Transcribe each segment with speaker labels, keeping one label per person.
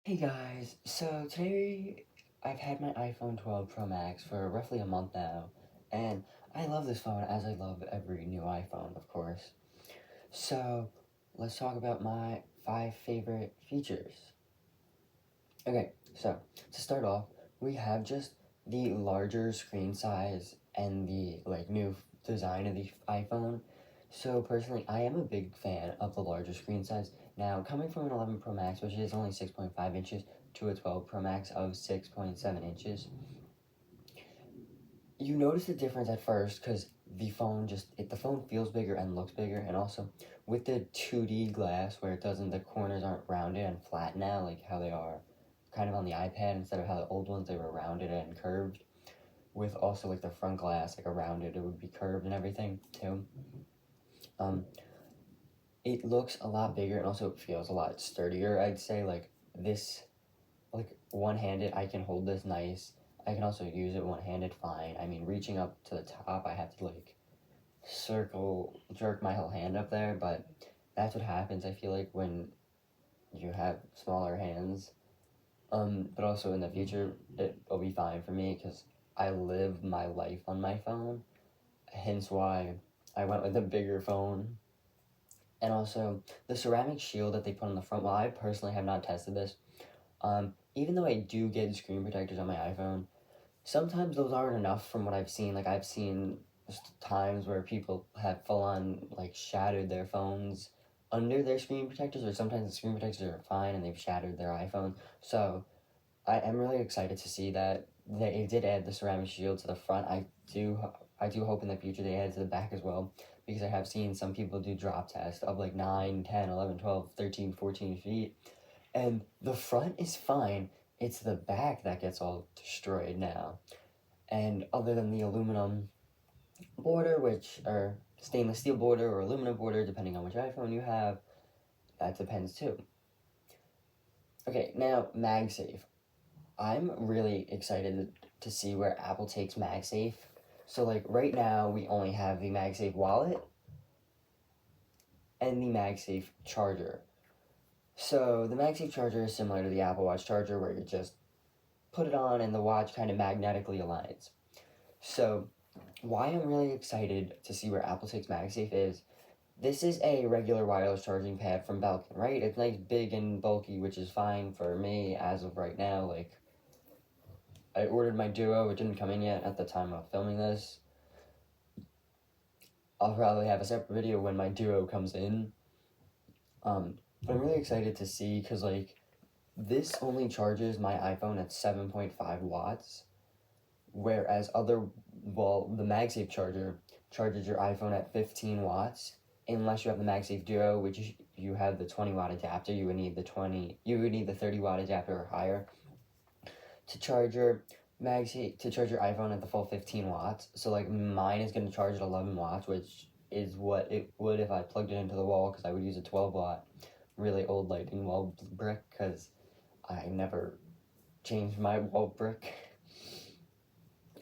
Speaker 1: Hey guys, so today I've had my iPhone 12 Pro Max for roughly a month now, and I love this phone as I love every new iPhone, of course. So let's talk about my 5 favorite features. Okay, so to start off, we have just the larger screen size and the new design of the iPhone. So personally, I am a big fan of the larger screen size. Now, coming from an 11 Pro Max, which is only 6.5 inches, to a 12 Pro Max of 6.7 inches, you notice the difference at first because the phone feels bigger and looks bigger, and also with the 2D glass where the corners aren't rounded and flat now, like how they are kind of on the iPad instead of how the old ones they were rounded and curved. With also like the front glass, like around it would be curved and everything too. Um, it looks a lot bigger and also it feels a lot sturdier. I'd say this, like one-handed, I can hold this nice. I can also use it one-handed fine. I mean, reaching up to the top, I have to jerk my whole hand up there, but that's what happens, I feel like, when you have smaller hands. But also in the future, it'll be fine for me because I live my life on my phone, hence why I went with a bigger phone. And also, the ceramic shield that they put on the front, well, I personally have not tested this. Even though I do get screen protectors on my iPhone, sometimes those aren't enough from what I've seen. Like, I've seen times where people have full on, shattered their phones under their screen protectors, or sometimes the screen protectors are fine and they've shattered their iPhone. So, I am really excited to see that they did add the ceramic shield to the front. I do hope in the future they add it to the back as well, because I have seen some people do drop tests of like 9, 10, 11, 12, 13, 14 feet, and the front is fine. It's the back that gets all destroyed now. And other than the aluminum border, or stainless steel border or aluminum border, depending on which iPhone you have, that depends too. Okay, now MagSafe. I'm really excited to see where Apple takes MagSafe. So like right now we only have the MagSafe wallet and the MagSafe charger. So the MagSafe charger is similar to the Apple Watch charger where you just put it on and the watch kind of magnetically aligns. So why I'm really excited to see where Apple takes MagSafe is this is a regular wireless charging pad from Belkin, right? It's nice, big, and bulky, which is fine for me as of right now. Like, I ordered my Duo, it didn't come in yet at the time of filming this. I'll probably have a separate video when my Duo comes in. But I'm really excited to see because this only charges my iPhone at 7.5 watts, whereas the MagSafe charger charges your iPhone at 15 watts, unless you have the MagSafe Duo, which you have the 20-watt adapter. You would need the 30-watt adapter or higher to charge your iPhone at the full 15 watts. So like mine is going to charge at 11 watts, which is what it would if I plugged it into the wall, because I would use a 12-watt really old lightning wall brick because I never changed my wall brick.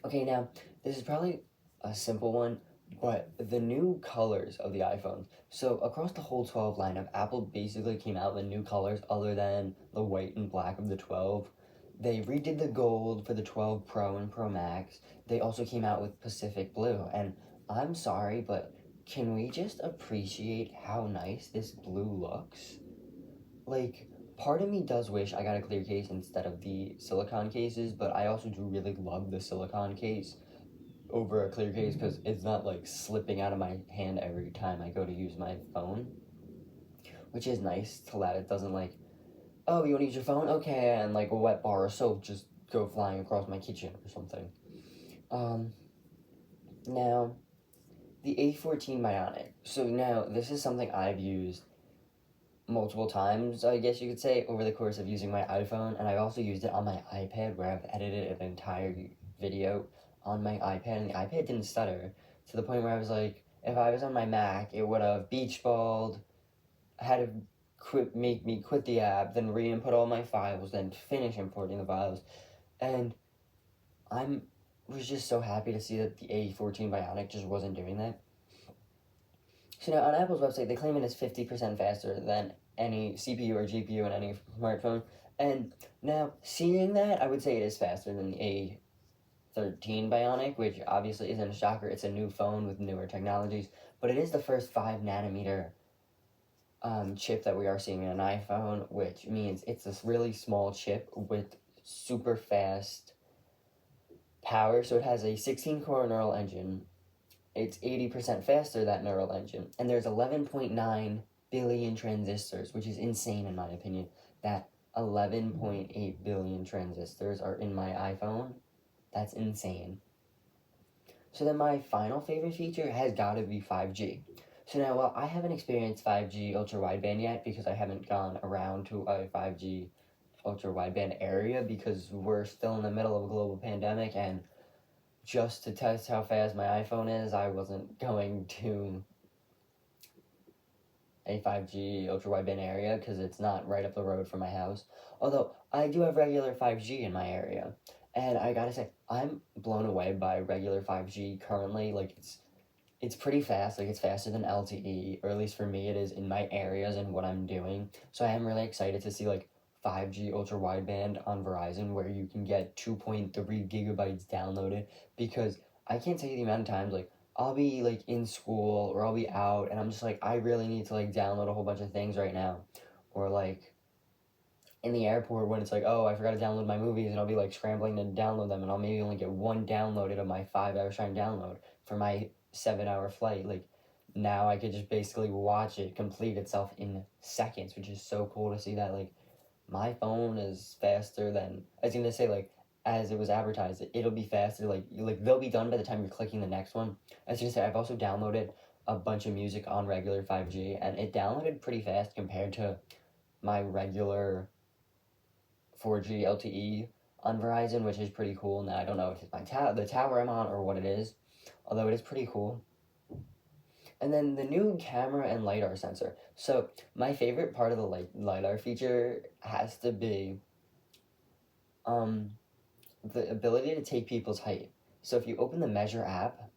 Speaker 1: Okay, now this is probably a simple one, but the new colors of the iPhones. So across the whole 12 lineup, Apple basically came out with new colors other than the white and black of the 12. They redid the gold for the 12 Pro and Pro Max. They also came out with Pacific Blue, and I'm sorry, but can we just appreciate how nice this blue looks? Like, part of me does wish I got a clear case instead of the silicone cases, but I also do really love the silicone case over a clear case because it's not like slipping out of my hand every time I go to use my phone, which is nice to let it doesn't oh, you want to use your phone? Okay, and like a wet bar of soap just go flying across my kitchen or something. Um, Now, the A14 Bionic. So now, this is something I've used multiple times, I guess you could say, over the course of using my iPhone, and I've also used it on my iPad where I've edited an entire video on my iPad, and the iPad didn't stutter to the point where I was like, if I was on my Mac, it would have beach balled, had to make me quit the app, then re-input all my files, then finish importing the files, and I'm was just so happy to see that the A14 Bionic just wasn't doing that. So now on Apple's website, they claim it is 50% faster than any CPU or GPU in any smartphone, And now, seeing that, I would say it is faster than the A13 Bionic, which obviously isn't a shocker. It's a new phone with newer technologies, but it is the first 5 nanometer chip that we are seeing in an iPhone, which means it's this really small chip with super fast power. So it has a 16 core neural engine. It's 80% faster, that neural engine. And there's 11.9 billion transistors, which is insane in my opinion. That 11.8 billion transistors are in my iPhone. That's insane. So then my final favorite feature has got to be 5G. So now, while I haven't experienced 5G ultra wideband yet because I haven't gone around to a 5G ultra wideband area because we're still in the middle of a global pandemic, and just to test how fast my iPhone is, I wasn't going to a 5G ultra wideband area because it's not right up the road from my house. Although I do have regular 5G in my area, and I gotta say I'm blown away by regular 5G currently. Like it's pretty fast. Like it's faster than LTE, or at least for me it is in my areas and what I'm doing. So I am really excited to see like 5G ultra wideband on Verizon where you can get 2.3 gigabytes downloaded, because I can't tell you the amount of times like I'll be like in school or I'll be out and I'm just like I really need to like download a whole bunch of things right now, or like in the airport when it's like, oh, I forgot to download my movies, and I'll be like scrambling to download them, and I'll maybe only get one downloaded of my 5 hours trying to download for my 7 hour flight. Like now I could just basically watch it complete itself in seconds, which is so cool to see that like my phone is faster than, I was gonna say like as it was advertised, it'll be faster, like they'll be done by the time you're clicking the next one. I was gonna say I've also downloaded a bunch of music on regular 5G and it downloaded pretty fast compared to my regular 4G LTE on Verizon, which is pretty cool. Now I don't know if it's the tower I'm on or what it is, although it is pretty cool. And then the new camera and LiDAR sensor. So my favorite part of the LiDAR feature has to be the ability to take people's height. So if you open the Measure app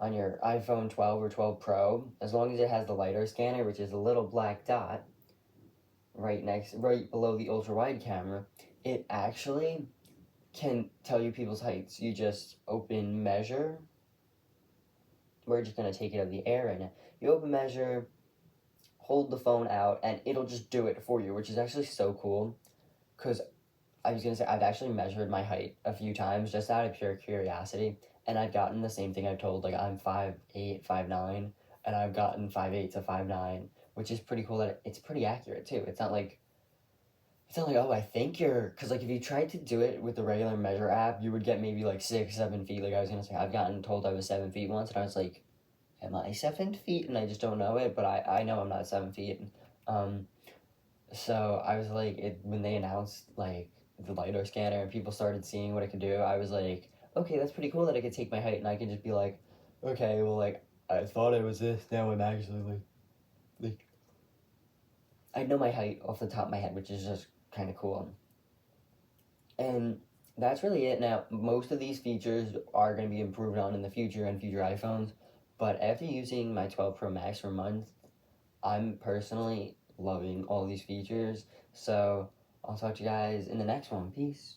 Speaker 1: on your iPhone 12 or 12 Pro, as long as it has the LiDAR scanner, which is a little black dot right below the ultra wide camera, it actually can tell you people's heights. You just open Measure. We're just gonna take it out of the air right now. You open Measure, hold the phone out, and it'll just do it for you, which is actually so cool. Because I was gonna say I've actually measured my height a few times just out of pure curiosity, and I've gotten the same thing I've told. Like I'm 5'8", 5'9", and I've gotten 5'8" to 5'9", which is pretty cool. That it's pretty accurate too. It's not like, oh, I think you're, because like if you tried to do it with the regular Measure app, you would get maybe like 6, 7 feet. Like I was gonna say, I've gotten told I was 7 feet once, and I was like, am I 7 feet? And I just don't know it, but I know I'm not 7 feet. Um, so I was like, when they announced like the LiDAR scanner and people started seeing what it could do, I was like, okay, that's pretty cool that I could take my height and I could just be like, okay, well, like I thought it was this, now I'm actually like I know my height off the top of my head, which is just kind of cool. And that's really it. Now, most of these features are going to be improved on in the future and future iPhones, but after using my 12 Pro Max for a month, I'm personally loving all these features. So I'll talk to you guys in the next one. Peace.